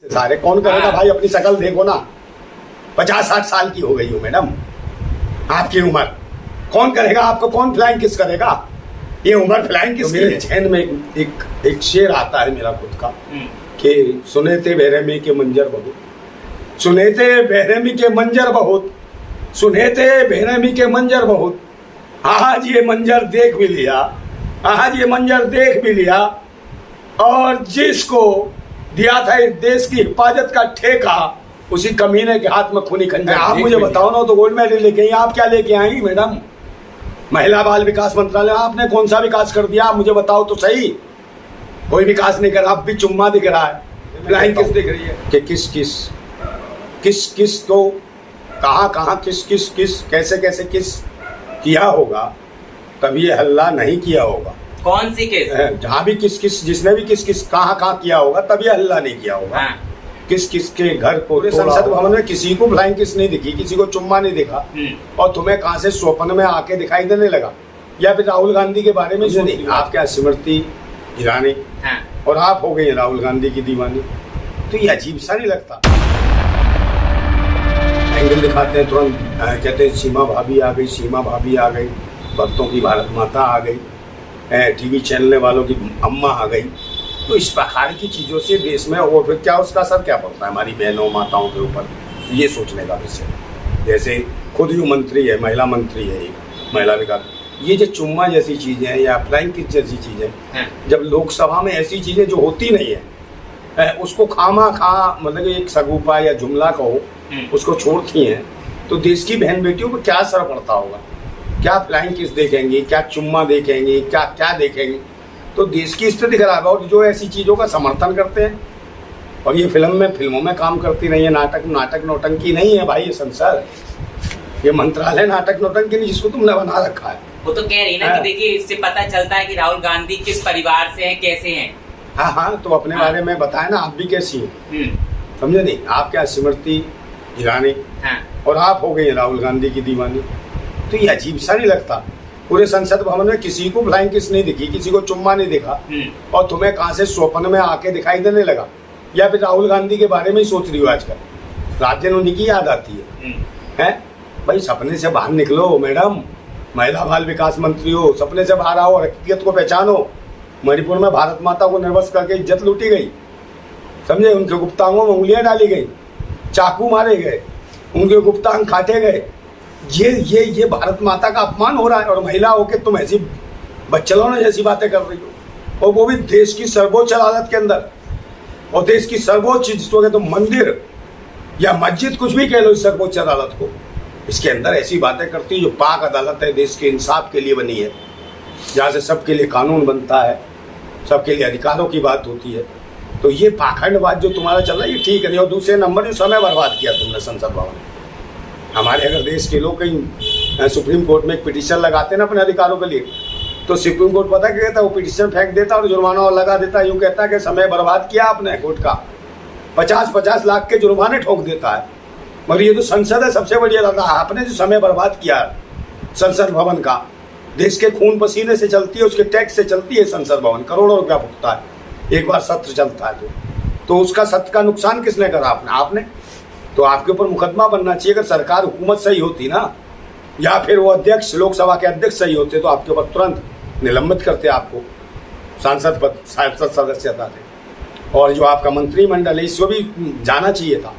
सारे कौन करेगा भाई? अपनी शक्ल देखो ना, 50-60 साल की हो गई हो मैडम, आपकी उम्र। कौन करेगा आपको? कौन फ्लाइंग किस करेगा? ये उम्र फ्लाइंग किस? मेरे जहन में एक शेर आता है मेरा खुद का कि सुने थे बेरहमी के मंजर बहुत, सुने थे बेरहमी के मंजर बहुत, सुने थे बेरहमी के मंजर बहुत, आज ये मंजर देख भी लिया, आज ये मंजर देख भी लिया, और जिसको दिया था इस देश की हिफाजत का ठेका, उसी कमीने के हाथ में खूनी खंजर। आप मुझे बताओ ना, तो गोल्ड मेडल लेके आई, आप क्या लेके आई मैडम? महिला बाल विकास मंत्रालय, आपने कौन सा विकास कर दिया? आप मुझे बताओ तो सही। कोई विकास नहीं करा, आप भी चुम्मा दिख रहा है, फ्लाइंग किस दिख रही है कि किस किस को कहाँ किस कैसे किस किया होगा, तब ये हल्ला नहीं किया होगा। कौन सी केस? जहाँ भी किस जिसने भी किस कहाँ किया होगा, तब ये हल्ला नहीं किया होगा। हाँ। किस के घर को संसद भवन में किसी को फ्लाइंग किस नहीं दिखी, किसी को चुम्मा नहीं दिखा, और तुम्हें कहाँ से स्वप्न में आके दिखाई देने लगा? या फिर राहुल गांधी के बारे में नहीं? आप क्या स्मृति ईरानी, हाँ। और आप हो गई राहुल गांधी की दीवानी, तो ये अजीब सा नहीं लगता? एंगल दिखाते हैं तुरंत, कहते हैं सीमा भाभी आ गई, सीमा भाभी आ गई, भक्तों की भारत माता आ गई, टीवी चैनल वालों की अम्मा आ गई। तो इस प्रकार की चीज़ों से देश में और फिर क्या उसका असर क्या पड़ता है हमारी बहनों माताओं के ऊपर, ये सोचने का विषय। जैसे खुद ही मंत्री है, महिला मंत्री है, महिला विकास, ये जो चुम्मा जैसी चीज़ें हैं या फ्लाइंग किस जैसी चीज़ें, जब लोकसभा में ऐसी चीज़ें जो होती नहीं है, उसको खामा मतलब एक सगुफा या जुमला कहो, उसको छोड़ती हैं, तो देश की बहन बेटियों पर क्या असर पड़ता होगा? क्या फ्लाइंग किस देखेंगे, क्या चुम्मा देखेंगे, क्या देखेंगे? तो देश की स्थिति खराब है। और जो ऐसी चीज़ों का समर्थन करते हैं, और ये फिल्मों में काम करती नहीं है, नाटक नौटंकी नहीं है भाई, ये संसद, ये मंत्रालय नाटक नौटंकी नहीं जिसको तुमने बना रखा है। वो तो कह रही ना कि देखिए, इससे पता चलता है कि राहुल गांधी किस परिवार से हैं, कैसे हैं। हाँ, तो अपने बारे में बताए ना, आप भी कैसी हैं, समझे नहीं? आप क्या स्मृति ईरानी, और आप हो गई राहुल गांधी की दीवानी, तो ये अजीब सा नहीं लगता? पूरे संसद भवन में किसी को फ्लाइंग किस नहीं दिखी, किसी को चुम्मा नहीं दिखा, और तुम्हें कहाँ से स्वप्न में आके दिखाई देने लगा? या फिर राहुल गांधी के बारे में ही सोच रही हो आजकल? रात दिन उन्हीं की याद आती है? भाई सपने से बाहर निकलो मैडम, महिला बाल विकास मंत्री हो, सपने से बाहर आओ, हकीकत को पहचानो। मणिपुर में भारत माता को निर्वस्त्र करके इज्जत लूटी गई, समझे? उनके गुप्तांगों में उंगलियां डाली गई, चाकू मारे गए, उनके गुप्तांग काटे गए। ये भारत माता का अपमान हो रहा है, और महिला होकर तुम ऐसी बच्चलों जैसी बातें कर रही हो, और वो भी देश की सर्वोच्च अदालत के अंदर। और देश की सर्वोच्च जिसको कहते हो मंदिर या मस्जिद, कुछ भी कह लो, इस सर्वोच्च अदालत को, इसके अंदर ऐसी बातें करती है जो पाक अदालत है, देश के इंसाफ के लिए बनी है, जहाँ से सबके लिए कानून बनता है, सबके लिए अधिकारों की बात होती है। तो ये पाखंडवाद जो तुम्हारा चल रहा है, ये ठीक नहीं। और दूसरे नंबर, जो समय बर्बाद किया तुमने संसद भवन। हमारे अगर देश के लोग कहीं सुप्रीम कोर्ट में एक पिटीशन लगाते हैं ना अपने अधिकारों के लिए, तो सुप्रीम कोर्ट पता क्या कहता है? वो पिटीशन फेंक देता और जुर्माना और लगा देता है। यूँ कहता है कि समय बर्बाद किया आपने कोर्ट का, 50-50 लाख के जुर्माने ठोक देता है। मगर ये तो संसद है, सबसे बड़ी अदालत, आपने जो समय बर्बाद किया संसद भवन का, देश के खून पसीने से चलती है, उसके टैक्स से चलती है संसद भवन, करोड़ों रुपया फूकता है एक बार सत्र चलता है तो उसका सत्र का नुकसान किसने करा? आपने। तो आपके ऊपर मुकदमा बनना चाहिए। अगर सरकार हुकूमत सही होती ना, या फिर वो अध्यक्ष, लोकसभा के अध्यक्ष सही होते, तो आपके ऊपर तुरंत निलंबित करते आपको सांसद सदस्यता से। और जो आपका मंत्रिमंडल है, इसको भी जाना चाहिए था,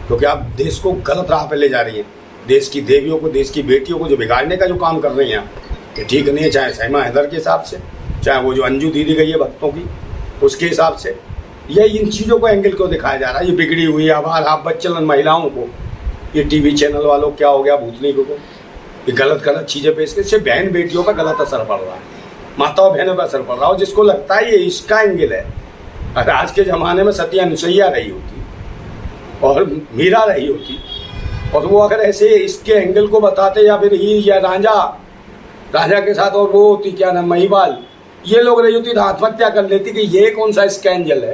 क्योंकि आप देश को गलत राह पर ले जा रही हैं। देश की देवियों को, देश की बेटियों को जो बिगाड़ने का जो काम कर रही हैं, ये ठीक नहीं है। चाहे सैमा हैदर के हिसाब से, चाहे वो जो अंजू दीदी गई है भक्तों की, उसके हिसाब से, ये इन चीज़ों को एंगल क्यों दिखाया जा रहा है? ये बिगड़ी हुई आवारा बच्चलन महिलाओं को, ये टीवी चैनल वालों क्या हो गया, भूतनी को, ये गलत चीज़ें पेश कर, इससे बहन बेटियों का गलत असर पड़ रहा है, माताओं बहनों का असर पड़ रहा है। और जिसको लगता है ये इसका एंगल है, अगर आज के ज़माने में सती अनुसैया रही होती और मीरा रही होती, और वो अगर ऐसे इसके एंगल को बताते, या फिर हीर या राजा के साथ, और वो होती क्या नाम, महिपाल, ये लोग रही होती, तो आत्महत्या कर लेती कि ये कौन सा इसका एंगल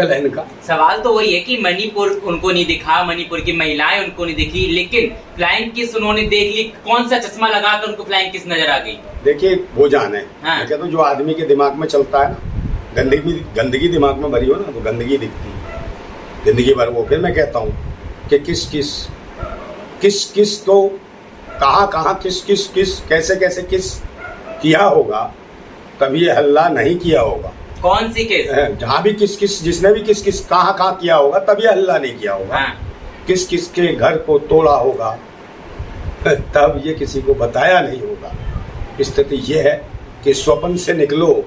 है इनका। सवाल तो वही है कि मणिपुर उनको नहीं दिखा, मणिपुर की महिलाएं उनको नहीं दिखी, लेकिन फ्लाइंग किस उन्होंने देख ली। कौन सा चश्मा लगाकर उनको फ्लाइंग किस नजर आ गई? देखिए वो जाने, तो जो आदमी के दिमाग में चलता है ना, गंदगी दिमाग में भरी हो ना, तो गंदगी दिखती है। जिंदगी भर वो। फिर मैं कहता हूँ कि किस किस को कहाँ किस कैसे किस किया होगा, तभी ये हल्ला नहीं किया होगा। कौन सी केस? जहाँ भी किस जिसने भी किस कहाँ किया होगा, तभी हल्ला नहीं किया होगा। हाँ। किस के घर को तोड़ा होगा, तब ये किसी को बताया नहीं होगा। स्थिति ये है कि स्वप्न से निकलो,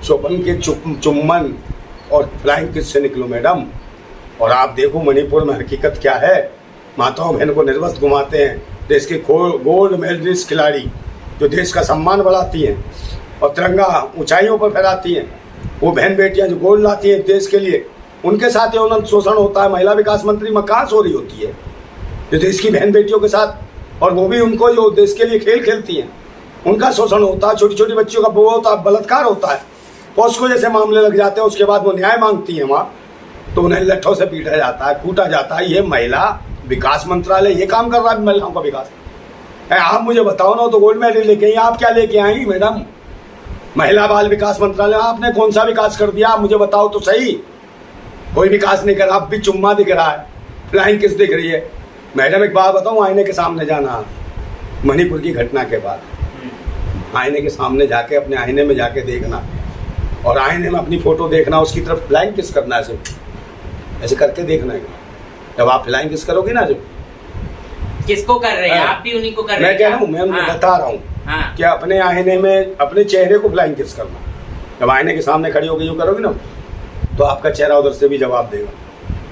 स्वप्न के चुम्बन और फ्लाइंग किस से निकलो मैडम। और आप देखो मणिपुर में हकीकत क्या है, माताओं बहन को निर्वस्त्र घुमाते हैं, देश के गोल्ड मेडलिस्ट खिलाड़ी जो देश का सम्मान बढ़ाती हैं और तिरंगा ऊंचाइयों पर फहराती हैं, वो बहन बेटियां जो गोल्ड लाती हैं देश के लिए, उनके साथ यौन शोषण होता है। महिला विकास मंत्री में कहाँ सो रही होती है जो देश की बहन बेटियों के साथ, और वो भी उनको जो देश के लिए खेल खेलती हैं, उनका शोषण होता है। छोटी छोटी बच्चियों का वो होता है, बलात्कार होता है। पॉस्को जैसे मामले लग जाते हैं, उसके बाद वो न्याय मांगती हैं वहाँ, तो उन्हें लट्ठों से पीटा जाता है, कूटा जाता है। ये महिला विकास मंत्रालय ये काम कर रहा है महिलाओं का विकास। आप मुझे बताओ ना, तो गोल्ड मेडल लेके आई, आप क्या लेके आई मैडम? महिला बाल विकास मंत्रालय, आपने कौन सा विकास कर दिया? आप मुझे बताओ तो सही। कोई विकास नहीं करा, अब भी चुम्मा दिख रहा है, फ्लाइंग किस दिख रही है। मैडम एक बात बताऊं, आईने के सामने जाना, मणिपुर की घटना के बाद आईने के सामने जाके, अपने आईने में जाके देखना और आईने में अपनी फोटो देखना, उसकी तरफ फ्लाइंग किस करना है, सिर्फ ऐसे करके देखना है। जब आप फ्लाइंग किस करोगे ना, जब किसको कर रहे हैं आप भी उन्हीं को कर रहे हैं? मैं कह रहा हूँ, मैं उनको बता रहा हूँ कि अपने आईने में अपने चेहरे को फ्लाइंग किस करना। जब आईने के सामने खड़ी होकर यूँ करोगी ना, तो आपका चेहरा उधर से भी जवाब देगा।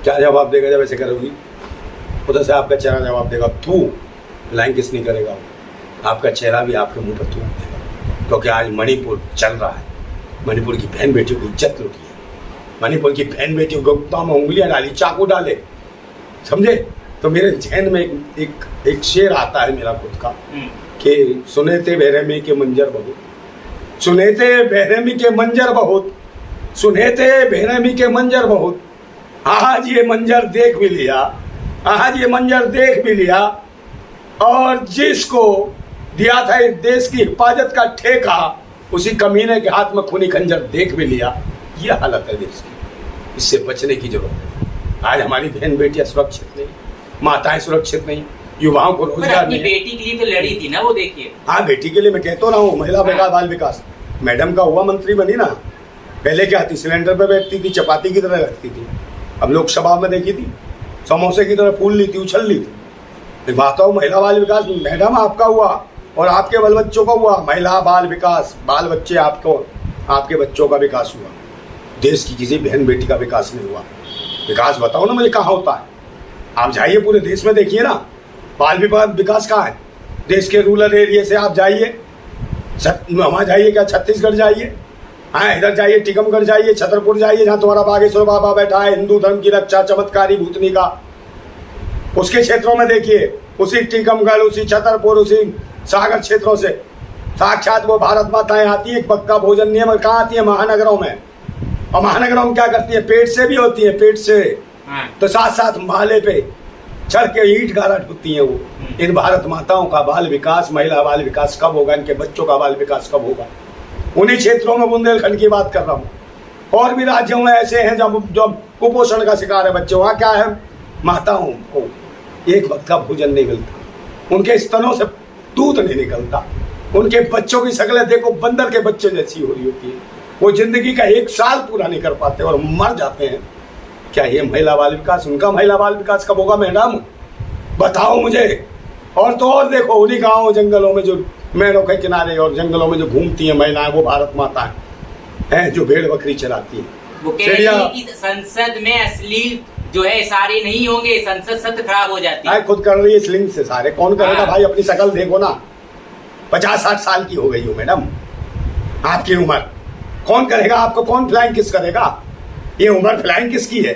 क्या जवाब देगा? जब ऐसे करोगी उधर से आपका चेहरा जवाब देगा, थू। फ्लाइंग किस नहीं करेगा, आपका चेहरा भी आपके मुंह पर थूक देगा। क्योंकि आज मणिपुर चल रहा है, मणिपुर की बहन बेटियों की इज्जत लूटी है, मणिपुर की बहन बेटियों को गुप्ताओं में उंगलियां डाली, चाकू डाले, समझे? तो मेरे जहन में एक शेर आता है मेरा खुद का कि सुने थे बेरहमी के मंजर बहुत, सुने थे बेरहमी के मंजर बहुत, सुने थे बेरहमी के मंजर बहुत। आज ये मंजर देख भी लिया, आज ये मंजर देख भी लिया, और जिसको दिया था इस देश की हिफाजत का ठेका, उसी कमीने के हाथ में खूनी खंजर देख भी लिया। ये हालत है देश की, इससे बचने की जरूरत है। आज हमारी बहन बेटियां सुरक्षित नहीं, माताएं सुरक्षित नहीं, युवाओं को रोजगार नहीं। बेटी के लिए तो लड़ी थी ना वो, देखिए। हाँ, बेटी के लिए मैं कहता रहा हूँ, महिला विकास बाल विकास मैडम का हुआ मंत्री बनी ना। पहले क्या थी, सिलेंडर पे बैठती थी, चपाती की तरह रखती थी। अब लोकसभा में देखी थी, समोसे की तरह फूल ली थी, उछल ली थी। बात हो महिला बाल विकास, मैडम आपका हुआ और आपके बाल बच्चों का हुआ। महिला बाल विकास, बाल बच्चे आपको, आपके बच्चों का विकास हुआ, देश की किसी बहन बेटी का विकास नहीं हुआ। विकास बताओ ना मुझे कहाँ होता है? आप जाइए पूरे देश में देखिए ना, बाल विकास कहाँ है? देश के रूरल एरिया से आप जाइए, वहाँ जाइए, क्या छत्तीसगढ़ जाइए, हाँ इधर जाइए, टीकमगढ़ जाइए, छतरपुर जाइए, जहाँ तुम्हारा बागेश्वर बाबा बैठा है, हिंदू धर्म की रक्षा, चमत्कारी भूतनी का, उसके क्षेत्रों में देखिए, उसी टीकमगढ़, उसी छतरपुर, उसी सागर क्षेत्रों से साक्षात वो भारत माताएं आती है। पक्का भोजन नियम कहाँ आती है? महानगरों में। और महानगरों में क्या करती है? पेट से भी होती है, पेट से। तो साथ साथ माले पे चढ़ के ईंट गारा ढूंढती है वो। इन भारत माताओं का बाल विकास, महिला बाल विकास कब होगा? इनके बच्चों का बाल विकास कब होगा? उन्हीं क्षेत्रों में, बुंदेलखंड की बात कर रहा हूँ, और भी राज्यों में ऐसे हैं जब कुपोषण का शिकार है बच्चे। वहाँ क्या है? माताओं को एक वक्त का भोजन नहीं मिलता, उनके स्तनों से दूध नहीं निकलता, उनके बच्चों की शक्लें देखो बंदर के बच्चे जैसी हो रही होती है। वो जिंदगी का 1 साल पूरा नहीं कर पाते और मर जाते हैं। क्या ये महिला बाल विकास? उनका महिला बाल विकास कब होगा मैडम? बताओ मुझे। और तो और देखो, उन्हीं गाँव जंगलों में जो मेड़ों के किनारे और जंगलों में जो घूमती हैं महिलाएं, वो भारत माता हैं जो भेड़ बकरी चलाती हैं। वो कह रही है कि संसद में अश्लील जो है सारे नहीं होंगे, संसद सत्र खराब हो जाती है। खुद कर रही है स्लिंग से सारे, कौन करेगा भाई? अपनी शक्ल देखो ना, 50-60 साल की हो गई हो मैडम आपकी उम्र, कौन करेगा आपको? कौन फ्लाइंग किस करेगा? ये उम्र फ्लाइंग किस की है?